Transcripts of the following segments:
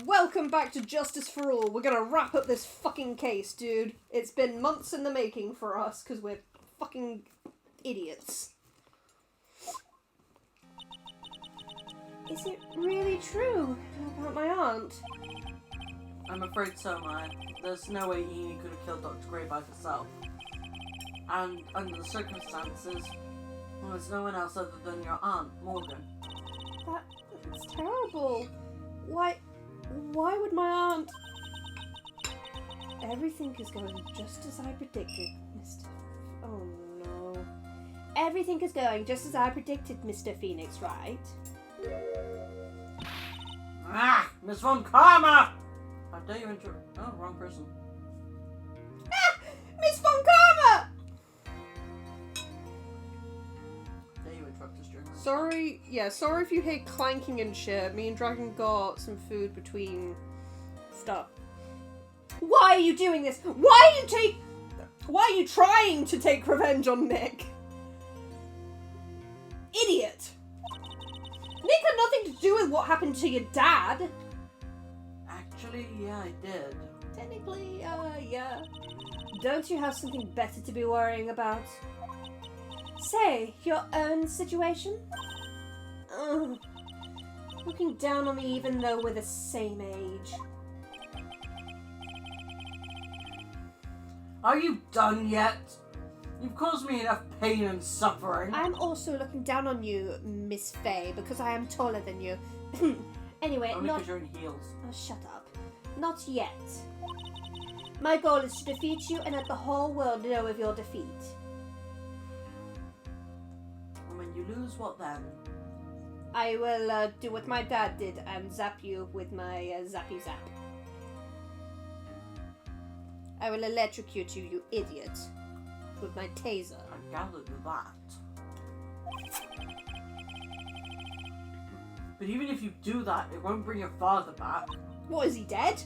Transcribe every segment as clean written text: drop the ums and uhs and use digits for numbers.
Welcome back to Justice for All. We're gonna wrap up this fucking case, dude. It's been months in the making for us, because we're fucking idiots. Is it really true about my aunt? I'm afraid so, Maya. There's no way Enid could have killed Dr. Gray by herself. And under the circumstances, there's no one else other than your aunt, Morgan. That's terrible. Why would my aunt... Everything is going just as I predicted, Mr... Oh no. Everything is going just as I predicted, Mr. Phoenix, right? Ah! Miss Von Karma! How dare you interrupt? Oh, wrong person. Ah! Miss Von Karma! Dare you interrupt us during this? Sorry if you hear clanking and shit. Me and Dragon got some food between stuff. Why are you doing this? Why are you trying to take revenge on Nick? Idiot! Nick had nothing to do with what happened to your dad. Actually, yeah, I did. Technically, yeah. Don't you have something better to be worrying about? Say, your own situation? Ugh. Looking down on me even though we're the same age. Are you done yet? You've caused me enough pain and suffering. I'm also looking down on you, Miss Faye, because I am taller than you. Anyway, Only because you're in heels. Oh, shut up. Not yet. My goal is to defeat you and let the whole world know of your defeat. And when you lose, what then? I will do what my dad did and zap you with my zappy zap. I will electrocute you, you idiot. With my taser. I gathered that. But even if you do that, it won't bring your father back. What, is he dead?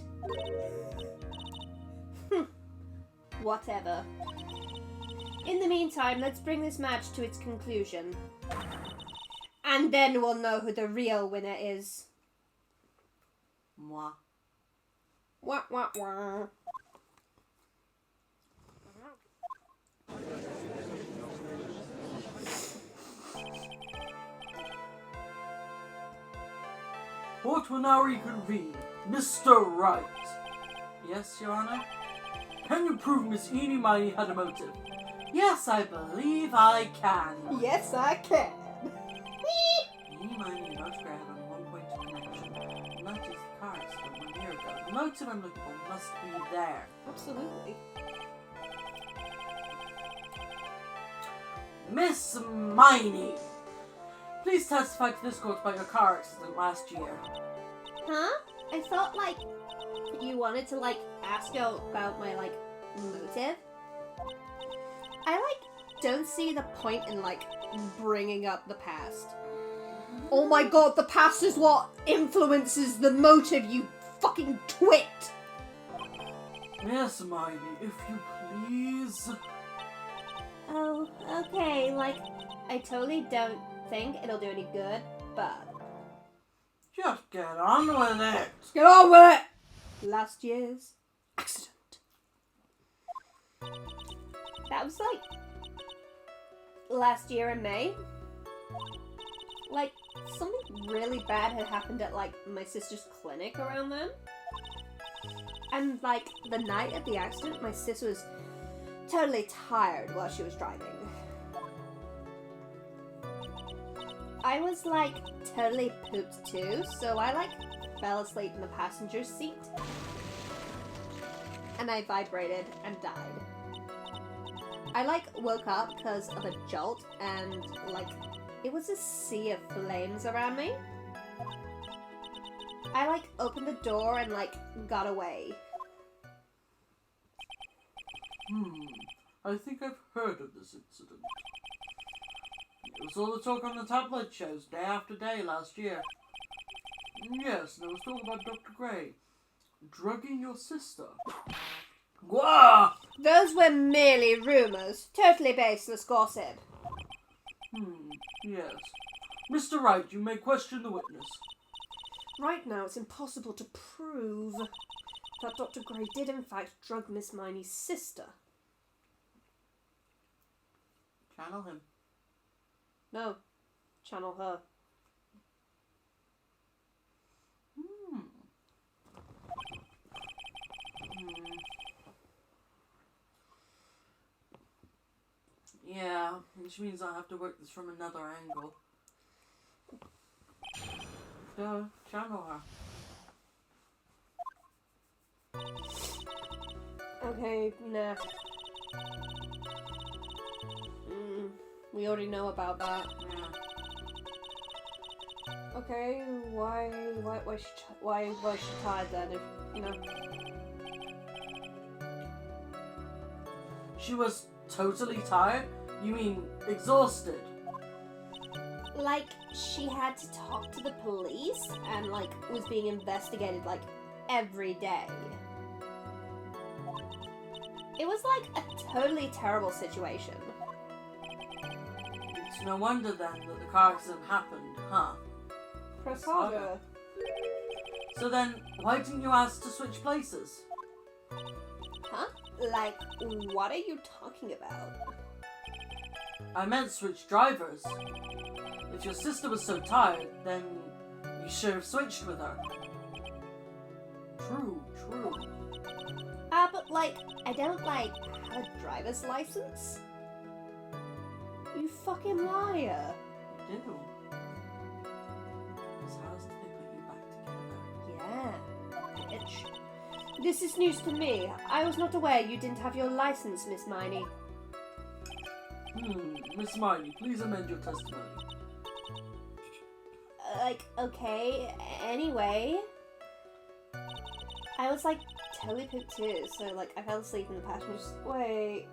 Whatever. In the meantime, let's bring this match to its conclusion. And then we'll know who the real winner is. Moi. Wah, wah, wah. Court will now reconvene. Mr. Wright. Yes, Your Honor? Can you prove Miss Eenie Miney had a motive? Yes, I believe I can. Yes, I can. Eenie Miney and Dr. Gray had only one point of connection, and that is the car accident 1 year ago. The motive I'm looking for must be there. Absolutely. Miss Miney, please testify to this court about your car accident last year. Huh? I thought, you wanted to, ask about my, motive? I, don't see the point in, bringing up the past. Oh my god, the past is what influences the motive, you fucking twit! Miss Miney, if you please. Oh, okay, I totally don't think it'll do any good, but... Just get on with it. Get on with it! Last year's accident. That was, last year in May. Something really bad had happened at, my sister's clinic around then. And, the night of the accident, my sister was totally tired while she was driving. I was, totally pooped too, so I, fell asleep in the passenger seat. And I vibrated and died. I, woke up because of a jolt, and, it was a sea of flames around me. I, opened the door and, got away. I think I've heard of this incident. It was all the talk on the tabloid shows day after day last year. Yes, there was talk about Dr. Gray drugging your sister. Whoa! Those were merely rumors. Totally baseless gossip. Yes. Mr. Wright, you may question the witness. Right now, it's impossible to prove that Dr. Gray did in fact drug Miss Miney's sister. Channel him. No. Channel her. Yeah, which means I have to work this from another angle. Channel her. Okay, nah. We already know about that. Yeah. Okay, why was she tired then? If you know. She was totally tired? You mean exhausted? Like, she had to talk to the police and, like, was being investigated, like, every day. It was, like, a totally terrible situation. It's no wonder then that the car accident happened, huh? Press harder. So then, why didn't you ask to switch places? Huh? Like, what are you talking about? I meant switch drivers. If your sister was so tired, then you should have switched with her. True. But, like, I don't, like, have a driver's license? You fucking liar. You do. So how did they put you back together? Yeah, bitch. This is news to me. I was not aware you didn't have your license, Miss Miney. Miss Miney, please amend your testimony. Okay, anyway. I was, like, totally pooped too, so, like, I fell asleep in the passenger's... Wait.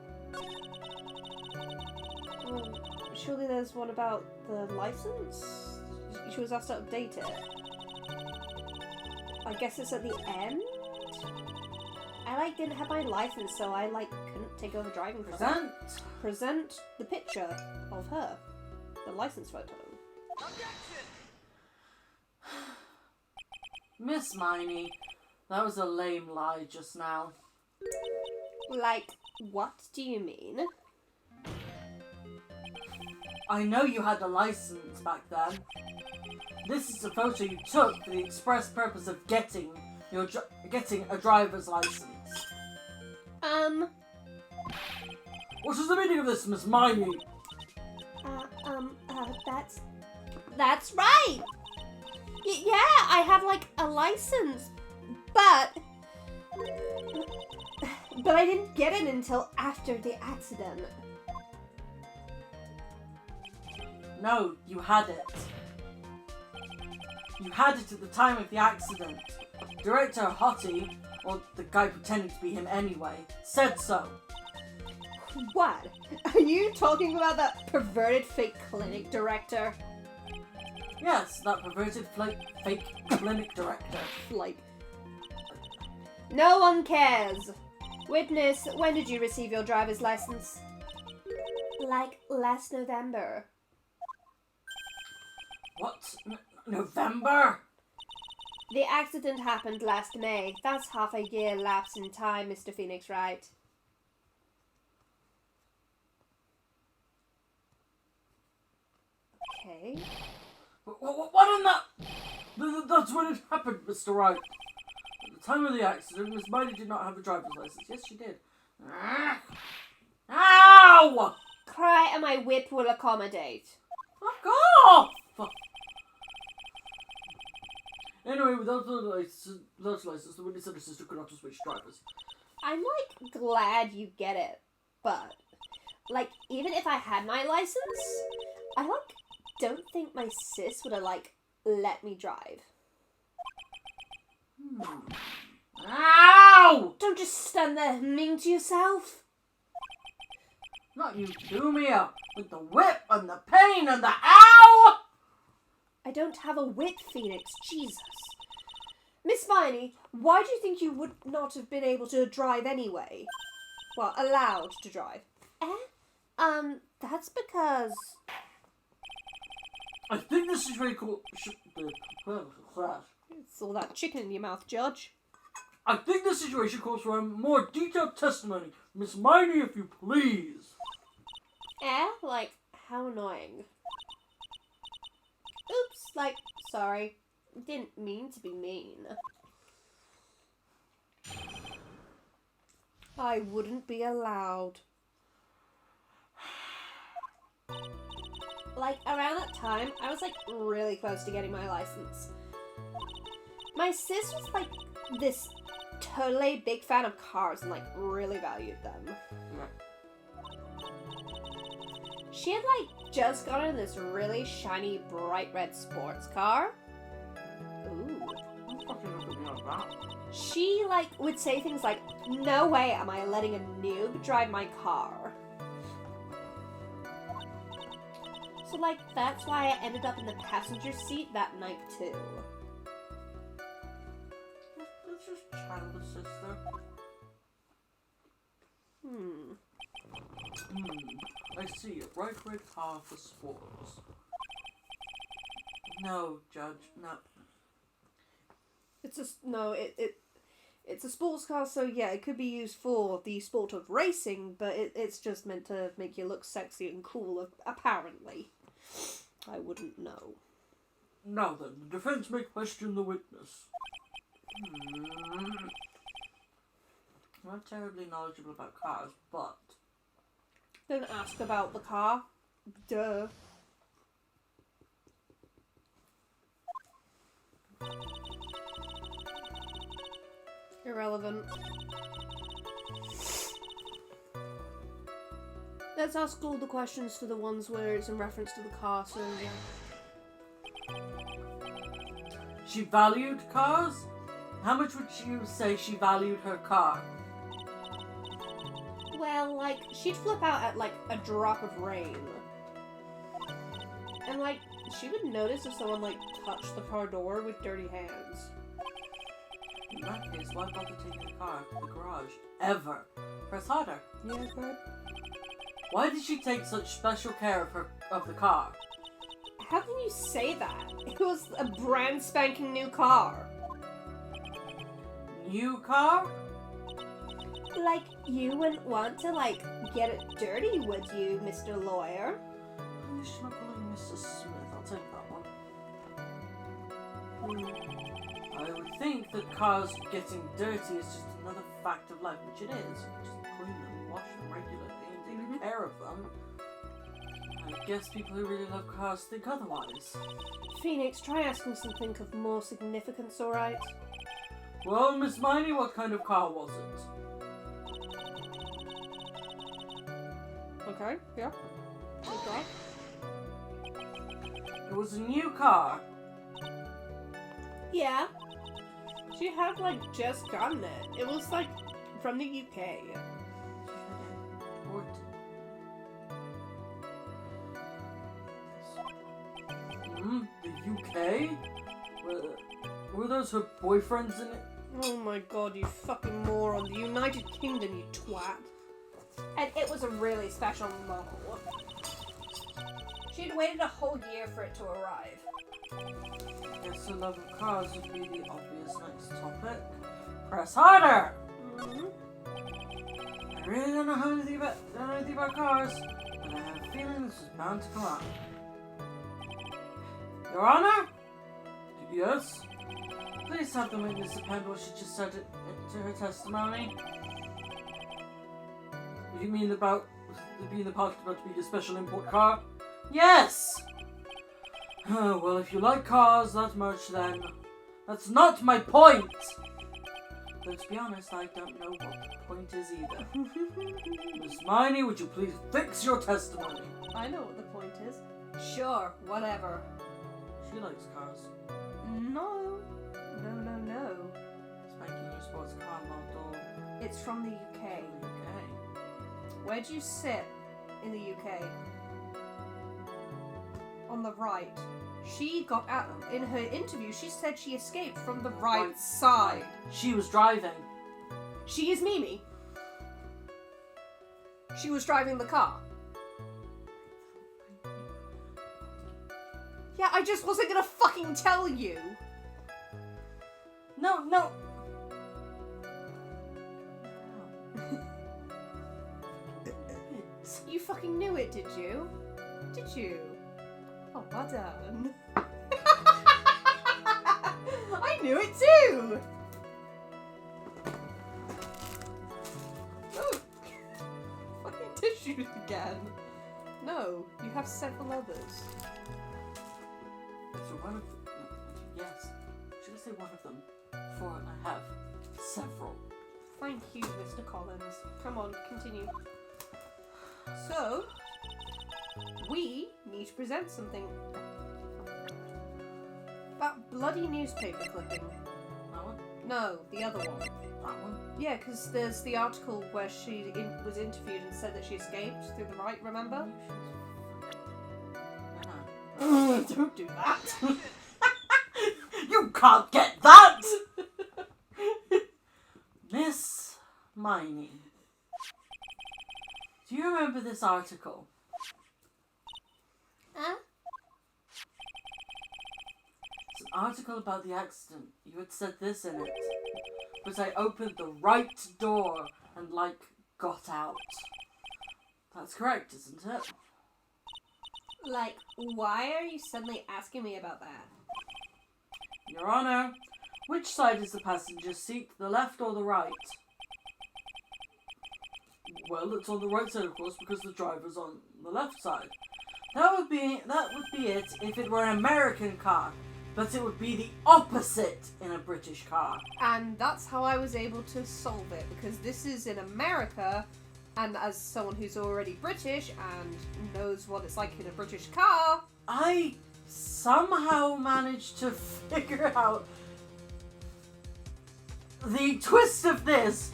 Surely there's one about the license? She was asked to update it. I guess it's at the end? I, like, didn't have my license, so I, like, couldn't take over driving for her. Present the picture of her. The license photo. Miss Miney, that was a lame lie just now. Like, what do you mean? I know you had a license back then. This is a photo you took for the express purpose of getting a driver's license. What is the meaning of this, Miss Miney? That's right! Yeah, I have, like, a license, but I didn't get it until after the accident. No, you had it. You had it at the time of the accident. Director Hottie, or the guy pretending to be him anyway, said so. What? Are you talking about that perverted fake clinic director? Yes, that perverted fake clinic director. Like... No one cares! Witness, when did you receive your driver's license? Like, last November. What? November? The accident happened last May. That's half a year lapse in time, Mr. Phoenix Wright. Okay. What in that? That's when it happened, Mr. Wright. At the time of the accident, Miss Miney did not have a driver's license. Yes, she did. Ow! Cry and my whip will accommodate. Fuck off! Anyway, without the license, the witness and her sister could not have switched drivers. I'm, like, glad you get it, but, like, even if I had my license, I, like, don't think my sis would have, like, let me drive. Ow! Don't just stand there humming to yourself. Not you do me up with the whip and the pain and the ow! I don't have a whip, Phoenix. Jesus. Miss Miney, why do you think you would not have been able to drive anyway? Well, allowed to drive. That's because... I think this is very cool. What's all that chicken in your mouth, Judge? I think the situation calls for a more detailed testimony. Miss Miney, if you please. Like, how annoying. Oops, like, sorry. Didn't mean to be mean. I wouldn't be allowed. Like, around that time, I was, like, really close to getting my license. My sis was, like, this totally big fan of cars and, like, really valued them. She had, like, just gotten this really shiny, bright red sports car. Ooh. Don't fucking look at me like that. She, like, would say things like, no way am I letting a noob drive my car. So, like, that's why I ended up in the passenger seat that night, too. That's just childish, sister. I see. A bright red car for sports. No, Judge, no. It's a sports car, so yeah, it could be used for the sport of racing, but it's just meant to make you look sexy and cool, apparently. I wouldn't know. Now then, the defense may question the witness. I'm not terribly knowledgeable about cars, but... Then ask about the car. Duh. Irrelevant. Let's ask all the questions for the ones where it's in reference to the car, so yeah. She valued cars? How much would you say she valued her car? Well, like, she'd flip out at, like, a drop of rain. And, like, she would notice if someone, like, touched the car door with dirty hands. In that case, why bother taking the car to the garage? Ever. Press harder. Yeah, good. Why did she take such special care of the car? How can you say that? It was a brand spanking new car. New car? Like, you wouldn't want to, like, get it dirty, would you, Mr. Lawyer? At least she's not calling Mrs. Smith. I'll take that one. I would think that cars getting dirty is just another fact of life, which it is. Just clean them, wash them regularly, and take care of them. I guess people who really love cars think otherwise. Phoenix, try asking something of more significance, alright? Well, Miss Miney, what kind of car was it? Okay, yeah. Okay. It was a new car. Yeah. She had, like, just gotten it. It was, like, from the UK. What? The UK? Were those her boyfriends in it? Oh my god, you fucking moron. The United Kingdom, you twat. And it was a really special model. She'd waited a whole year for it to arrive. Guess the love of cars would be the obvious next topic. Press harder! I really don't know anything about cars, but I have a feeling this is bound to come up. Your Honor? Yes? Please have the witness append what she just said to her testimony. You mean about being the part about to be a special import car? Yes! Well, if you like cars that much, then that's not my point! But to be honest, I don't know what the point is either. Miss Miney, would you please fix your testimony? I know what the point is. Sure, whatever. She likes cars. No. No. Spanking new sports car model. It's from the UK. Okay. Where'd you sit in the UK? On the right. She got out. In her interview, she said she escaped from the right side. She was driving. She is Mimi. She was driving the car. Yeah, I just wasn't gonna fucking tell you. No, no. You fucking knew it, did you? Did you? Oh, well done. I knew it too! Oh, fucking tissues again. No, you have several others. So one of them, yes. Should I say one of them? For I have several. Thank you, Mr. Collins. Come on, continue. So, we need to present something. That bloody newspaper clipping. That one? No, the other one. That one? Yeah, because there's the article where she was interviewed and said that she escaped through the right, remember? Don't do that. You can't get that! Miss Miney. Do you remember this article? Huh? It's an article about the accident. You had said this in it. But I opened the right door and, got out. That's correct, isn't it? Like, why are you suddenly asking me about that? Your Honor, which side is the passenger seat, the left or the right? Well, it's on the right side, of course, because the driver's on the left side. That would be it if it were an American car, but it would be the opposite in a British car. And that's how I was able to solve it, because this is in America, and as someone who's already British and knows what it's like in a British car, I somehow managed to figure out the twist of this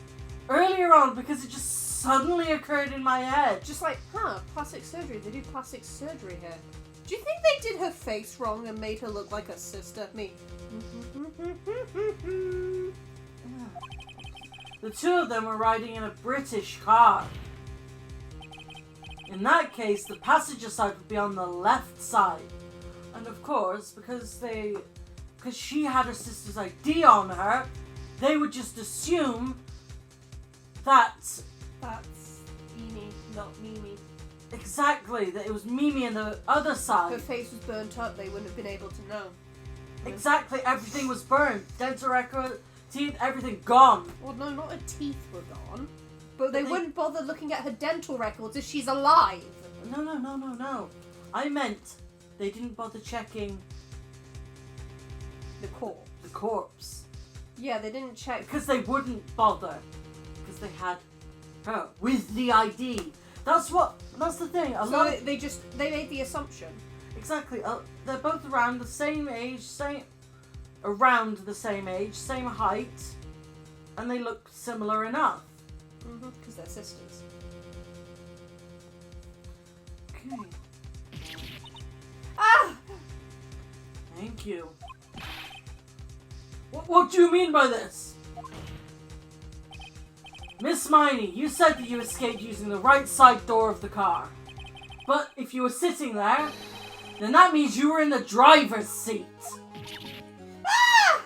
earlier on because it just suddenly occurred in my head. just like, plastic surgery, they do plastic surgery here. Do you think they did her face wrong and made her look like a sister? Me. The two of them were riding in a British car. In that case, the passenger side would be on the left side. And of course, because she had her sister's ID on her, they would just assume that That's Mimi, not Mimi. exactly, that it was Mimi on the other Her side. face was burnt up, they wouldn't have been able to know. Exactly, everything was burned. Dental record, teeth, everything gone. Well, no, not her teeth were gone. But they they- wouldn't bother looking at her dental records if she's alive. No. I meant they didn't bother checking The corpse. the corpse. Yeah, they didn't check. Because they wouldn't bother. Because they had her with the ID. That's the thing. A So lot they made the assumption. exactly. They're both around the same age, same height, and they look similar enough. Because they're sisters. Okay. Ah! Thank you. What do you mean by this? Miss Miney, you said that you escaped using the right side door of the car. But if you were sitting there, then that means you were in the driver's seat. Ah!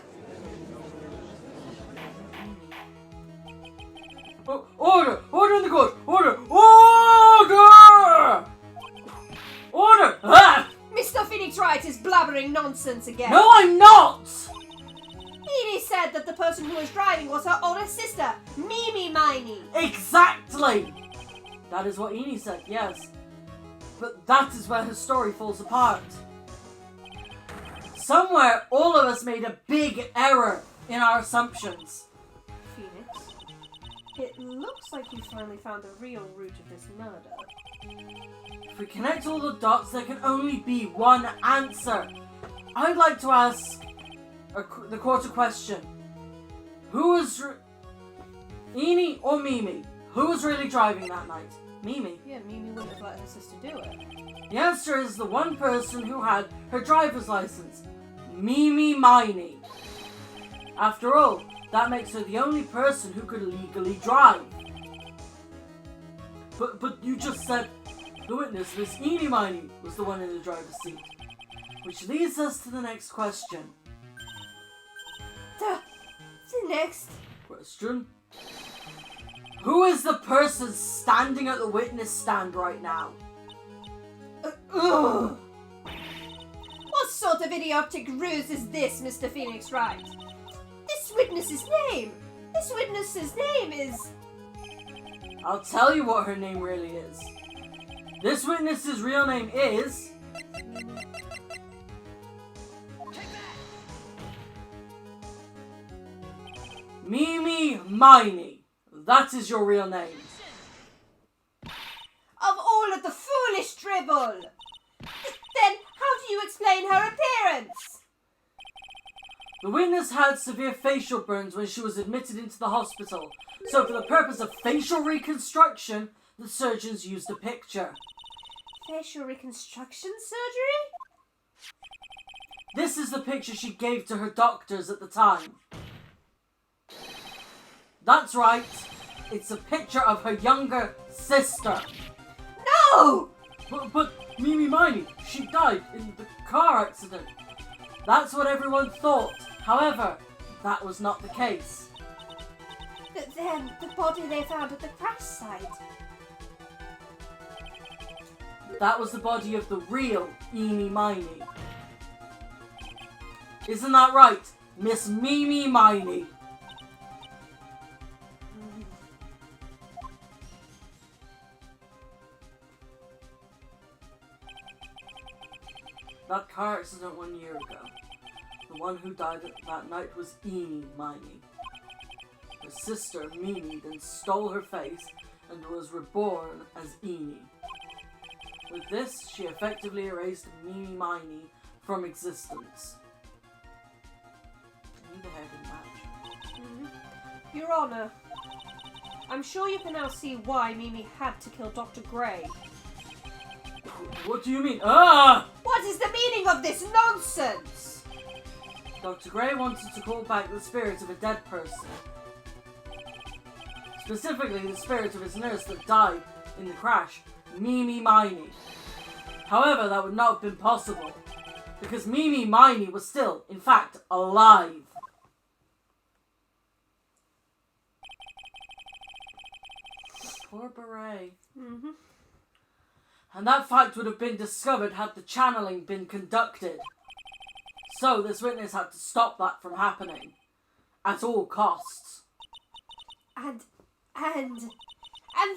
Order! Order in the court! Order! Order! Ah! Mr. Phoenix Wright is blabbering nonsense again. No, I'm not! Edie said that the person who was driving was her older sister, Mimi Miney. Exactly! That is what Eni said, yes. But that is where her story falls apart. Somewhere, all of us made a big error in our assumptions. Phoenix, it looks like you finally found the real root of this murder. If we connect all the dots, there can only be one answer. I'd like to ask the court a question. Who was... Eni or Mimi? Who was really driving that night? Mimi. Yeah, Mimi wouldn't have let her sister do it. The answer is the one person who had her driver's license. Mimi Miney. After all, that makes her the only person who could legally drive. But you just said the witness, Miss Eni Miney, was the one in the driver's seat. Which leads us to the next question. The next. Question. Who is the person standing at the witness stand right now? Ugh. What sort of idiotic ruse is this, Mr. Phoenix Wright? This witness's name is... I'll tell you what her name really is. This witness's real name is... Mimi Miney. That is your real name. Of all of the foolish dribble! Then how do you explain her appearance? The witness had severe facial burns when she was admitted into the hospital. So for the purpose of facial reconstruction, the surgeons used a picture. Facial reconstruction surgery? This is the picture she gave to her doctors at the time. That's right. It's a picture of her younger sister. No! But Mimi Miney, she died in the car accident. That's what everyone thought. However, that was not the case. But then, the body they found at the crash site. That was the body of the real Mimi Miney. Isn't that right, Miss Mimi Miney? That car accident 1 year ago. The one who died that night was Eenie Miney. Her sister, Mimi, then stole her face and was reborn as Eenie. With this, she effectively erased Mimi Miney from existence. Neither hair didn't match. Your Honor, I'm sure you can now see why Mimi had to kill Dr. Gray. What do you mean? Ah! What is the meaning of this nonsense? Dr. Gray wanted to call back the spirit of a dead person. Specifically, the spirit of his nurse that died in the crash, Mimi Miney. However, that would not have been possible, because Mimi Miney was still, in fact, alive. Poor Beret. And that fact would have been discovered had the channeling been conducted. So this witness had to stop that from happening. At all costs. And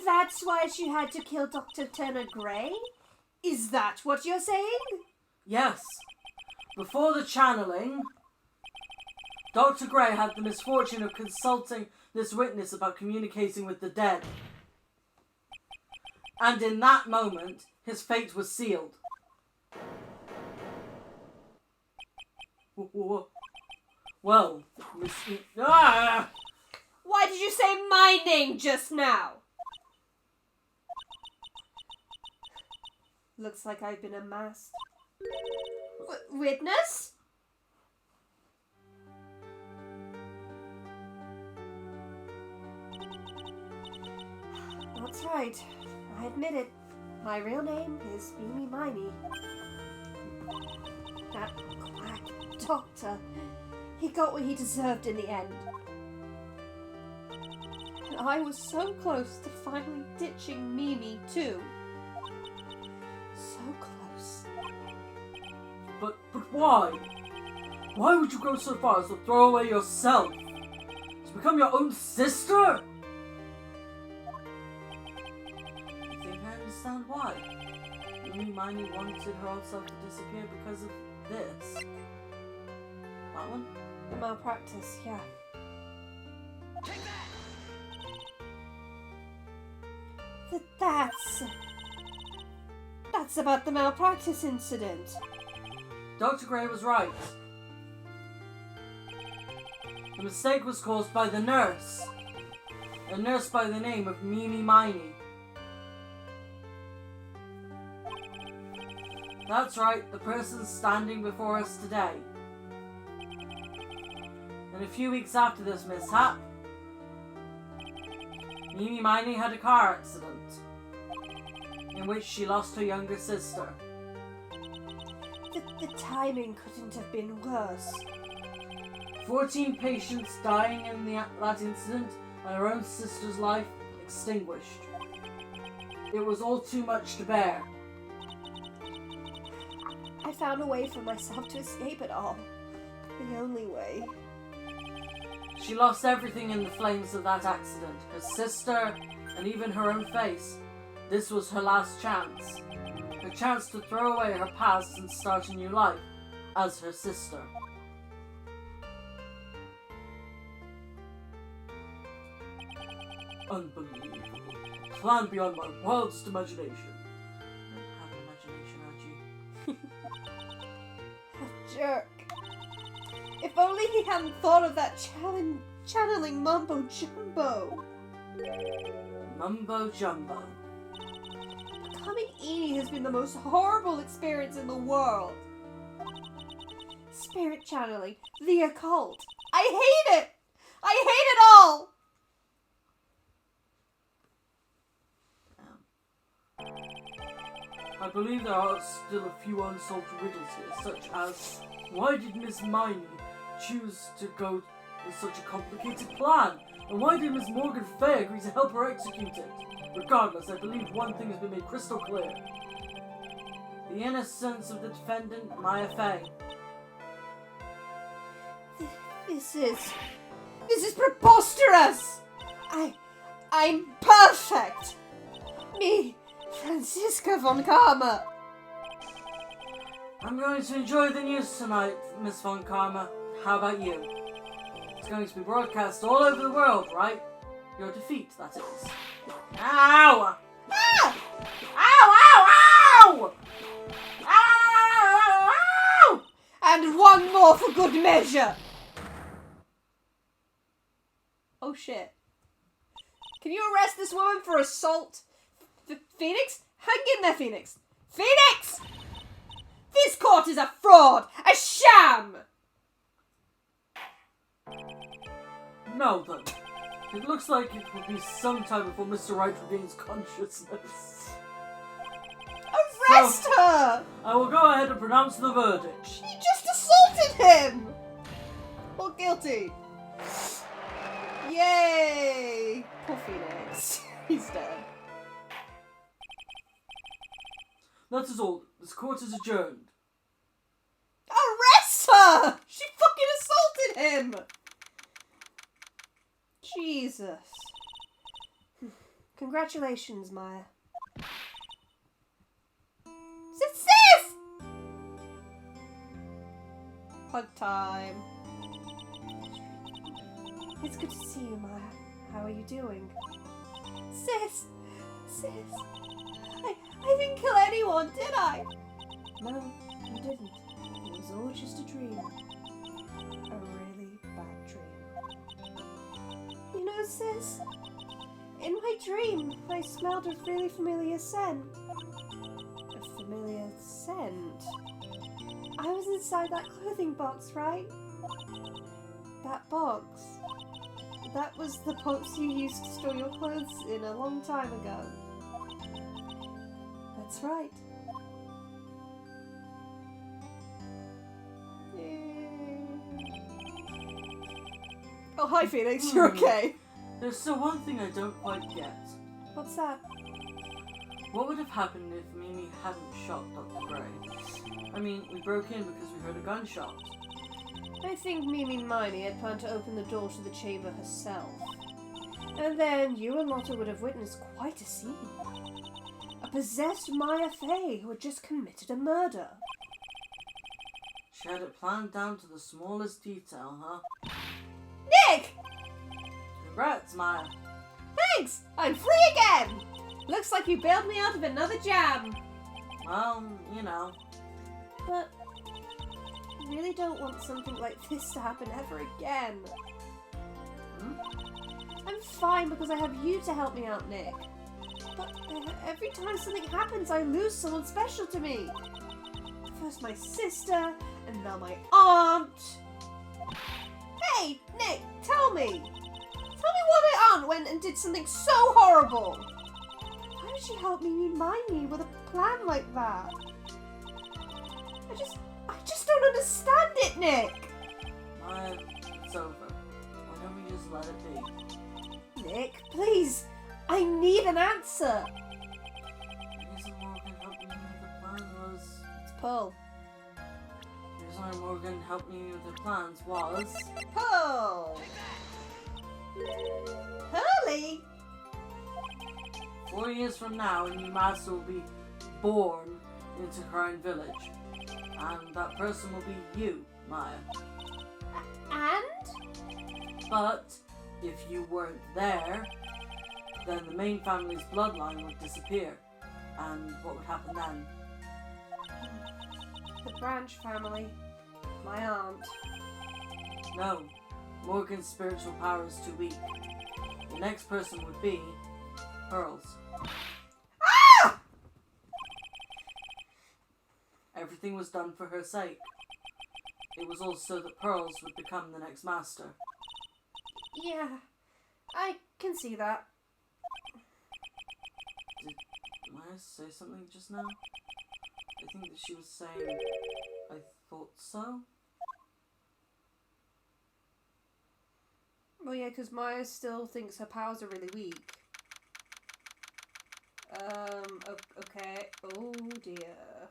that's why she had to kill Dr. Turner Gray? Is that what you're saying? Yes. Before the channeling, Dr. Gray had the misfortune of consulting this witness about communicating with the dead. And in that moment, his fate was sealed. Well, Miss... Ah! Why did you say my name just now? Looks like I've been unmasked. Witness? That's right. I admit it. My real name is Mimi Miney. That quack doctor. He got what he deserved in the end. And I was so close to finally ditching Mimi too. So close. But why? Why would you go so far as to throw away yourself? To become your own sister? I think I understand why. Mimi Miney wanted her own self to disappear because of this. That one? The malpractice, yeah. That's about the malpractice incident. Dr. Gray was right. The mistake was caused by the nurse. A nurse by the name of Mimi Miney. That's right, the person standing before us today. And a few weeks after this mishap, Mimi Miney had a car accident in which she lost her younger sister. The timing couldn't have been worse. 14 patients dying in that incident, and her own sister's life extinguished. It was all too much to bear. I found a way for myself to escape it all. The only way. She lost everything in the flames of that accident. Her sister, and even her own face. This was her last chance. Her chance to throw away her past and start a new life, as her sister. Unbelievable. A plan beyond my wildest imagination. You don't have an imagination, Archie. Jerk. If only he hadn't thought of that channeling Mumbo Jumbo. Mumbo Jumbo. Becoming Edie has been the most horrible experience in the world. Spirit channeling, the occult. I hate it! I hate it all! I believe there are still a few unsolved riddles here, such as why did Miss Miney choose to go with such a complicated plan? And why did Miss Morgan Fay agree to help her execute it? Regardless, I believe one thing has been made crystal clear. The innocence of the defendant, Maya Fay. This is preposterous! I'm perfect! Me, Franziska von Karma. I'm going to enjoy the news tonight, Miss von Karma. How about you? It's going to be broadcast all over the world, right? Your defeat, that is. Ow! Ah! Ow, ow, ow! Ow, ow, ow! And one more for good measure! Oh shit. Can you arrest this woman for assault? Phoenix? Hang in there, Phoenix! Phoenix! This court is a fraud! A sham! No, then. It looks like it will be some time before Mr. Wright regains consciousness. Arrest her! I will go ahead and pronounce the verdict. She just assaulted him! Well, guilty. Yay! Poor Phoenix. He's dead. That is all. This court is adjourned. Arrest her! She fucking assaulted him! Jesus. Congratulations, Maya. Success! Hug time. It's good to see you, Maya. How are you doing? Sis! I didn't kill anyone, did I? No, you didn't. It was all just a dream. A really bad dream. You know, sis, in my dream, I smelled a really familiar scent. A familiar scent? I was inside that clothing box, right? That box. That was the box you used to store your clothes in a long time ago. That's right. Oh, hi, Phoenix. You're okay. There's still one thing I don't quite get. What's that? What would have happened if Mimi hadn't shot Dr. Gray? I mean, we broke in because we heard a gunshot. I think Mimi Miney had planned to open the door to the chamber herself. And then you and Lotta would have witnessed quite a scene. A possessed Maya Fey who had just committed a murder. She had it planned down to the smallest detail, huh? Nick! Congrats, Maya. Thanks! I'm free again! Looks like you bailed me out of another jam. Well, you know. But I really don't want something like this to happen ever again. I'm fine because I have you to help me out, Nick. But every time something happens, I lose someone special to me. First my sister, and now my aunt. Hey, Nick, tell me. Tell me why my aunt went and did something so horrible. Why did she help me remind me with a plan like that? I just don't understand it, Nick. Maya, let it be. Nick, please! I need an answer! The reason Morgan helped me with the plan was... It's Pearl. The reason why Morgan helped me with the plans was... Pearl! Pearly? 4 years from now, a new master will be born into Crown Village. And that person will be you, Maya. And? But if you weren't there, then the main family's bloodline would disappear. And what would happen then? The Branch family. My aunt. No, Morgan's spiritual power is too weak. The next person would be Pearls. Ah! Everything was done for her sake. It was also that Pearls would become the next master. Yeah, I can see that. Did Maya say something just now? I think that she was saying, I thought so? Well, yeah, because Maya still thinks her powers are really weak. Okay. Oh, dear.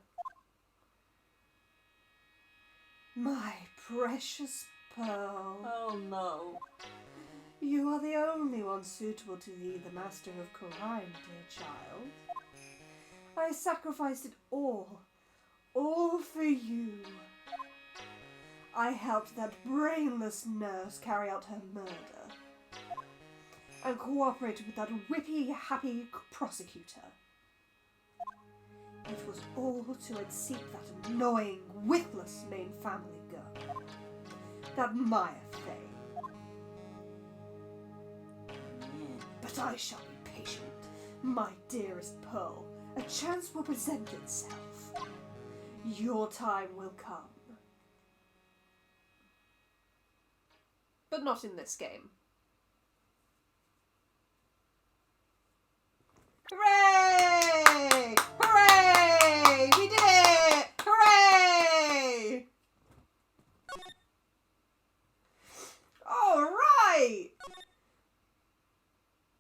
My precious Pearl. Oh no. You are the only one suitable to be the Master of Khura'in, dear child. I sacrificed it all for you. I helped that brainless nurse carry out her murder, and cooperated with that whippy-happy prosecutor. It was all to unseat that annoying, witless main family girl, that Maya Fey. But I shall be patient, my dearest Pearl. A chance will present itself. Your time will come. But not in this game. Hooray! Hooray! We did it! Hooray! All right!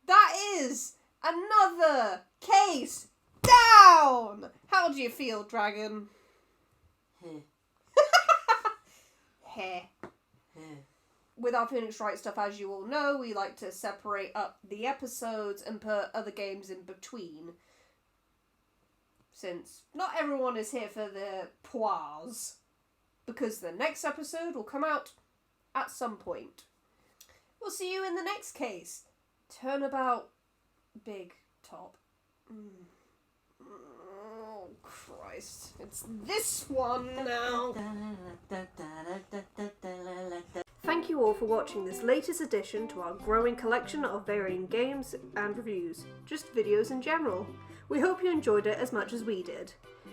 That is another case down! How do you feel, Dragon? Heh. With our Phoenix Wright stuff, as you all know, we like to separate up the episodes and put other games in between. Since not everyone is here for the poires. Because the next episode will come out at some point. We'll see you in the next case. Turnabout Big Top. Oh, Christ. It's this one now. Thank you all for watching this latest addition to our growing collection of varying games and reviews, just videos in general. We hope you enjoyed it as much as we did.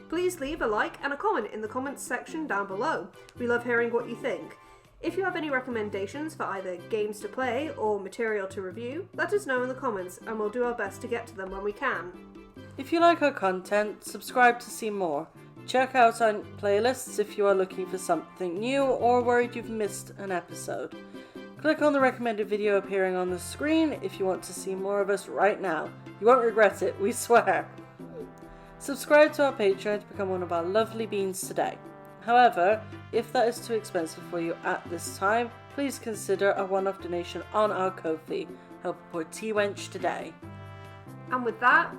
Please leave a like and a comment in the comments section down below. We love hearing what you think. If you have any recommendations for either games to play or material to review, let us know in the comments and we'll do our best to get to them when we can. If you like our content, subscribe to see more. Check out our playlists if you are looking for something new or worried you've missed an episode. Click on the recommended video appearing on the screen if you want to see more of us right now. You won't regret it, we swear. Subscribe to our Patreon to become one of our lovely beans today. However, if that is too expensive for you at this time, please consider a one-off donation on our Ko-fi. Help a poor T-wench today. And with that,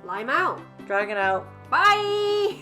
Lime out. Dragon out. Bye!